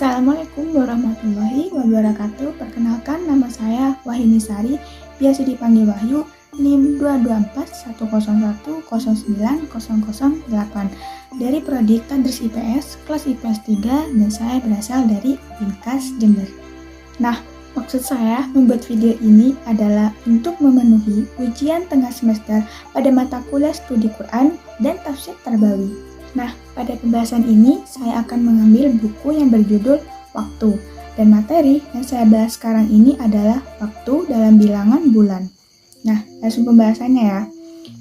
Assalamualaikum warahmatullahi wabarakatuh. Perkenalkan, nama saya Wahini Sari, biasa dipanggil Wahyu, NIM 22410109008 dari Prodi Tadris IPS, kelas IPS 3, dan saya berasal dari Binkas Jember. Nah, maksud saya membuat video ini adalah untuk memenuhi ujian tengah semester pada mata kuliah studi Quran dan tafsir Tarbawi. Nah, pada pembahasan ini saya akan mengambil buku yang berjudul Waktu, dan materi yang saya bahas sekarang ini adalah waktu dalam bilangan bulan. Nah, langsung pembahasannya ya.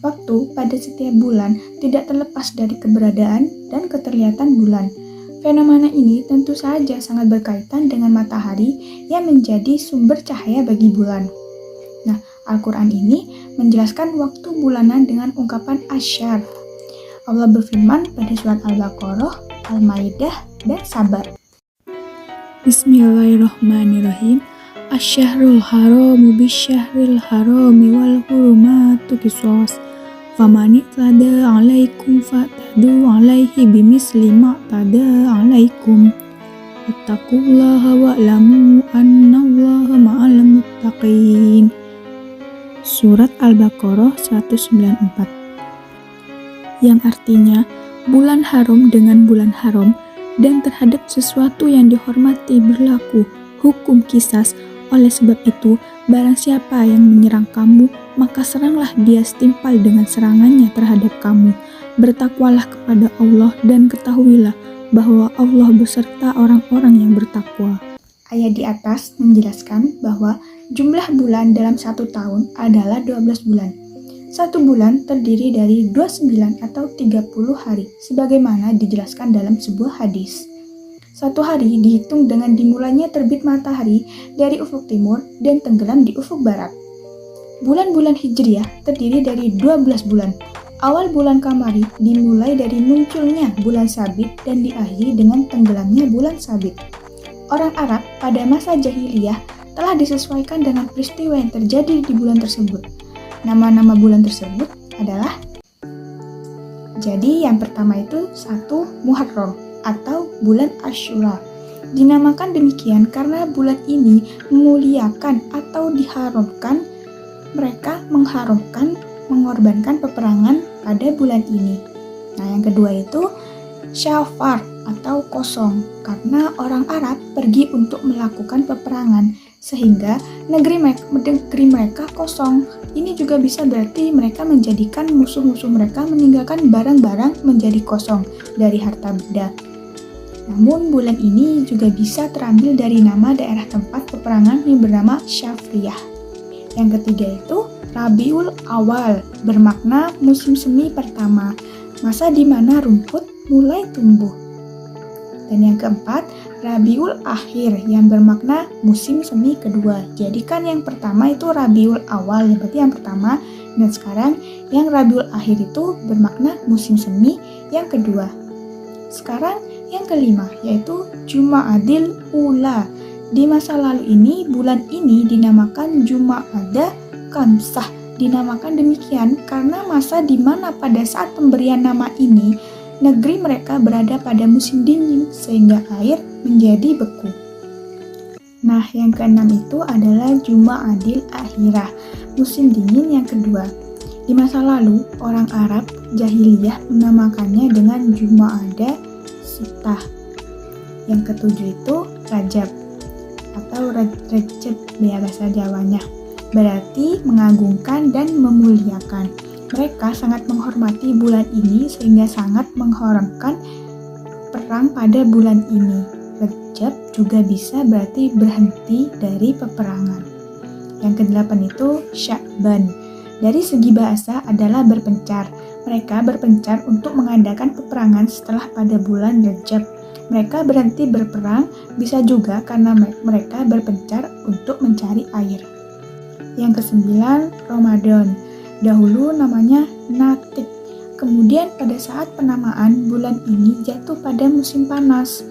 Waktu pada setiap bulan tidak terlepas dari keberadaan dan keterlihatan bulan. Fenomena ini tentu saja sangat berkaitan dengan matahari yang menjadi sumber cahaya bagi bulan. Nah, Al-Quran ini menjelaskan waktu bulanan dengan ungkapan asyar. Allah berfirman pada surat Al-Baqarah, Al-Maidah, dan Saba. Bismillahirrahmanirrahim. Asy-syahrul haramu bisyahril harami wal hurumatu qisas. Faman i'tada 'alaikum fa'tadu 'alaihi bimisli ma i'tada 'alaikum. Wattaqullaha wa'lamu annallaha ma'al muttaqin. Surat Al-Baqarah 194. Yang artinya bulan haram dengan bulan haram, dan terhadap sesuatu yang dihormati berlaku hukum qisas. Oleh sebab itu, barang siapa yang menyerang kamu, maka seranglah dia setimpal dengan serangannya terhadap kamu. Bertakwalah kepada Allah dan ketahuilah bahwa Allah beserta orang-orang yang bertakwa. Ayat di atas menjelaskan bahwa jumlah bulan dalam satu tahun adalah 12 bulan. Satu bulan terdiri dari 29 atau 30 hari, sebagaimana dijelaskan dalam sebuah hadis. Satu hari dihitung dengan dimulainya terbit matahari dari ufuk timur dan tenggelam di ufuk barat. Bulan-bulan Hijriah terdiri dari 12 bulan. Awal bulan Kamari dimulai dari munculnya bulan Sabit dan diakhiri dengan tenggelamnya bulan Sabit. Orang Arab pada masa jahiliyah telah disesuaikan dengan peristiwa yang terjadi di bulan tersebut. Nama-nama bulan tersebut adalah, jadi yang pertama itu 1 Muharram atau bulan Asyura. Dinamakan demikian karena bulan ini memuliakan atau diharamkan, mereka mengharamkan mengorbankan peperangan pada bulan ini. Nah, yang kedua itu Syafar atau kosong, karena orang Arab pergi untuk melakukan peperangan sehingga negeri mereka kosong. Ini juga bisa berarti mereka menjadikan musuh-musuh mereka meninggalkan barang-barang menjadi kosong dari harta benda. Namun bulan ini juga bisa terambil dari nama daerah tempat peperangan yang bernama Syafriyah. Yang ketiga itu Rabiul Awal, bermakna musim semi pertama, masa di mana rumput mulai tumbuh. Dan yang keempat, Rabiul Akhir yang bermakna musim semi kedua. Jadi kan yang pertama itu Rabiul Awal, berarti yang pertama, dan sekarang yang Rabiul Akhir itu bermakna musim semi yang kedua. Sekarang yang kelima yaitu Juma'adil Ula. Di masa lalu ini, bulan ini dinamakan Juma'ada Kamsah. Dinamakan demikian karena masa di mana pada saat pemberian nama ini negeri mereka berada pada musim dingin sehingga air menjadi beku. Nah, yang keenam itu adalah Juma'adil Akhirah, musim dingin yang kedua. Di masa lalu, orang Arab jahiliyah menamakannya dengan Juma'ada Sitah. Yang ketujuh itu Rajab atau Recep ya bahasa Jawanya, berarti mengagungkan dan memuliakan. Mereka sangat menghormati bulan ini sehingga sangat mengharamkan perang pada bulan ini. Rejab juga bisa berarti berhenti dari peperangan. Yang kedelapan itu Sya'ban. Dari segi bahasa adalah berpencar. Mereka berpencar untuk mengadakan peperangan setelah pada bulan Rejab. Mereka berhenti berperang bisa juga karena mereka berpencar untuk mencari air. Yang kesembilan Ramadan. Dahulu namanya Natik. Kemudian pada saat penamaan bulan ini jatuh pada musim panas.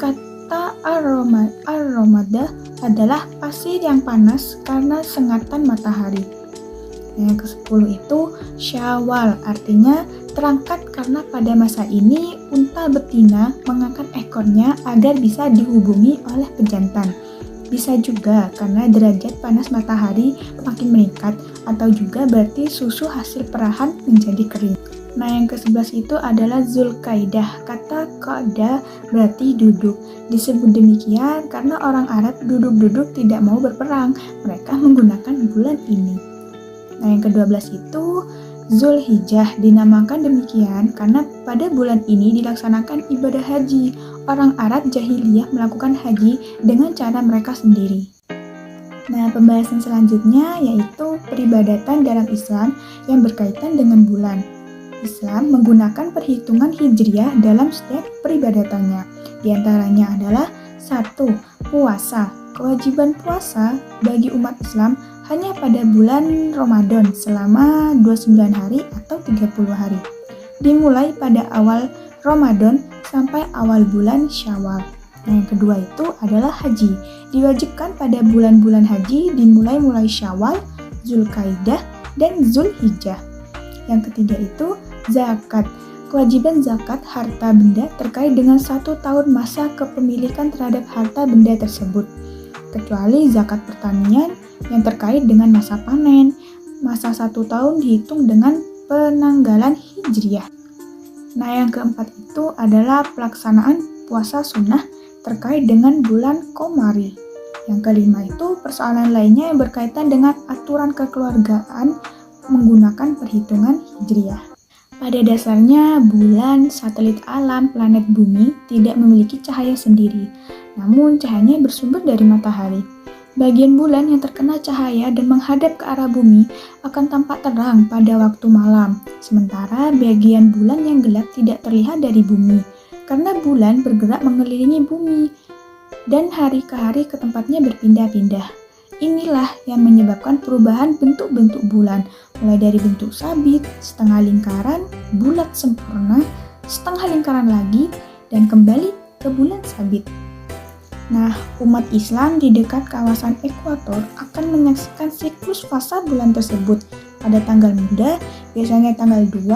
Kata Ar-Ramadah adalah pasir yang panas karena sengatan matahari. Yang ke-10 itu Syawal, artinya terangkat karena pada masa ini unta betina mengangkat ekornya agar bisa dihubungi oleh pejantan. Bisa juga karena derajat panas matahari makin meningkat atau juga berarti susu hasil perahan menjadi kering. Nah, yang ke-11 itu adalah Zulkaidah. Kata qa'da berarti duduk. Disebut demikian karena orang Arab duduk-duduk tidak mau berperang. Mereka menggunakan bulan ini. Nah, yang ke-12 itu Zulhijjah. Dinamakan demikian karena pada bulan ini dilaksanakan ibadah haji. Orang Arab jahiliyah melakukan haji dengan cara mereka sendiri. Nah, pembahasan selanjutnya yaitu peribadatan dalam Islam yang berkaitan dengan bulan. Islam menggunakan perhitungan hijriah dalam setiap peribadatannya. Di antaranya adalah 1. Puasa. Kewajiban puasa bagi umat Islam hanya pada bulan Ramadan selama 29 hari atau 30 hari. Dimulai pada awal Ramadan sampai awal bulan Syawal. Nah, yang kedua itu adalah haji. Diwajibkan pada bulan-bulan haji dimulai Syawal, Zulkaidah, dan Zulhijjah. Yang ketiga itu zakat. Kewajiban zakat harta benda terkait dengan 1 tahun masa kepemilikan terhadap harta benda tersebut. Kecuali zakat pertanian yang terkait dengan masa panen. Masa 1 tahun dihitung dengan penanggalan hijriah. Nah, yang keempat itu adalah pelaksanaan puasa sunnah terkait dengan bulan Qomari. Yang kelima itu persoalan lainnya yang berkaitan dengan aturan kekeluargaan menggunakan perhitungan hijriah. Pada dasarnya, bulan, satelit alam, planet bumi tidak memiliki cahaya sendiri, namun cahayanya bersumber dari matahari. Bagian bulan yang terkena cahaya dan menghadap ke arah bumi akan tampak terang pada waktu malam, sementara bagian bulan yang gelap tidak terlihat dari bumi, karena bulan bergerak mengelilingi bumi, dan hari ke hari ke tempatnya berpindah-pindah. Inilah yang menyebabkan perubahan bentuk-bentuk bulan, mulai dari bentuk sabit, setengah lingkaran, bulat sempurna, setengah lingkaran lagi, dan kembali ke bulan sabit. Nah, umat Islam di dekat kawasan ekuator akan menyaksikan siklus fasa bulan tersebut pada tanggal muda, biasanya tanggal 2,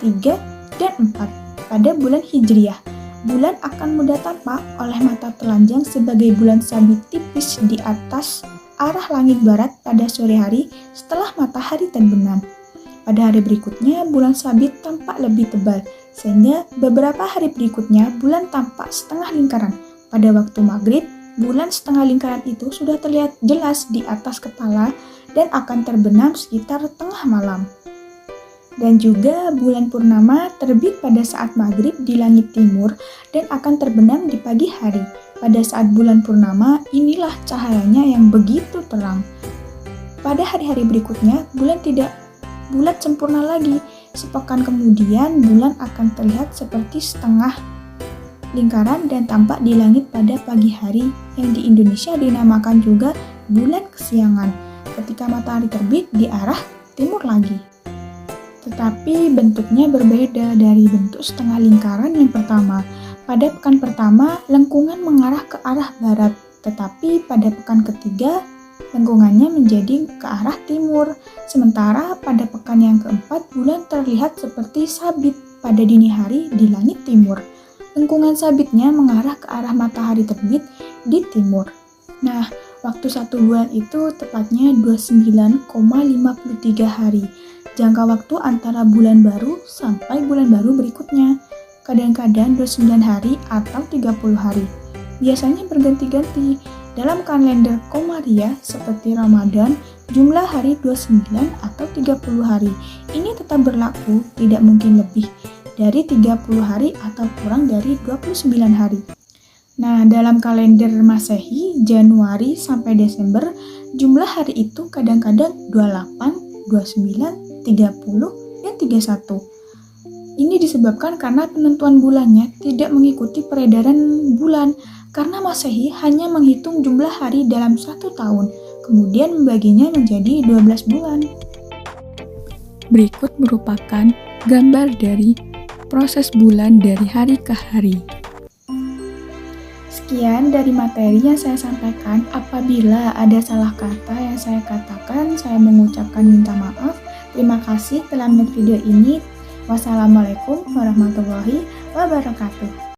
3, dan 4 pada bulan Hijriah. Bulan akan mudah tampak oleh mata telanjang sebagai bulan sabit tipis di atas arah langit barat pada sore hari setelah matahari terbenam. Pada hari berikutnya, bulan sabit tampak lebih tebal, sehingga beberapa hari berikutnya bulan tampak setengah lingkaran. Pada waktu maghrib, bulan setengah lingkaran itu sudah terlihat jelas di atas kepala dan akan terbenam sekitar tengah malam. Dan juga bulan purnama terbit pada saat maghrib di langit timur dan akan terbenam di pagi hari. Pada saat bulan purnama, inilah cahayanya yang begitu terang. Pada hari-hari berikutnya, bulan tidak bulat sempurna lagi. Sepekan kemudian, bulan akan terlihat seperti setengah lingkaran dan tampak di langit pada pagi hari yang di Indonesia dinamakan juga bulan kesiangan ketika matahari terbit di arah timur lagi. Tetapi bentuknya berbeda dari bentuk setengah lingkaran yang pertama. Pada pekan pertama, lengkungan mengarah ke arah barat, tetapi pada pekan ketiga, lengkungannya menjadi ke arah timur. Sementara pada pekan yang keempat, bulan terlihat seperti sabit pada dini hari di langit timur. Lengkungan sabitnya mengarah ke arah matahari terbit di timur. Nah, waktu 1 bulan itu tepatnya 29,53 hari. Jangka waktu antara bulan baru sampai bulan baru berikutnya. Kadang-kadang 29 hari atau 30 hari. Biasanya berganti-ganti. Dalam kalender Komariah seperti Ramadan, jumlah hari 29 atau 30 hari. Ini tetap berlaku, tidak mungkin lebih dari 30 hari atau kurang dari 29 hari. Nah, dalam kalender Masehi, Januari sampai Desember, jumlah hari itu kadang-kadang 28, 29, 30, dan 31. Ini disebabkan karena penentuan bulannya tidak mengikuti peredaran bulan, karena Masehi hanya menghitung jumlah hari dalam 1 tahun, kemudian membaginya menjadi 12 bulan. Berikut merupakan gambar dari proses bulan dari hari ke hari. Sekian dari materi yang saya sampaikan. Apabila ada salah kata yang saya katakan, saya mengucapkan minta maaf. Terima kasih telah menonton video ini. Wassalamualaikum warahmatullahi wabarakatuh.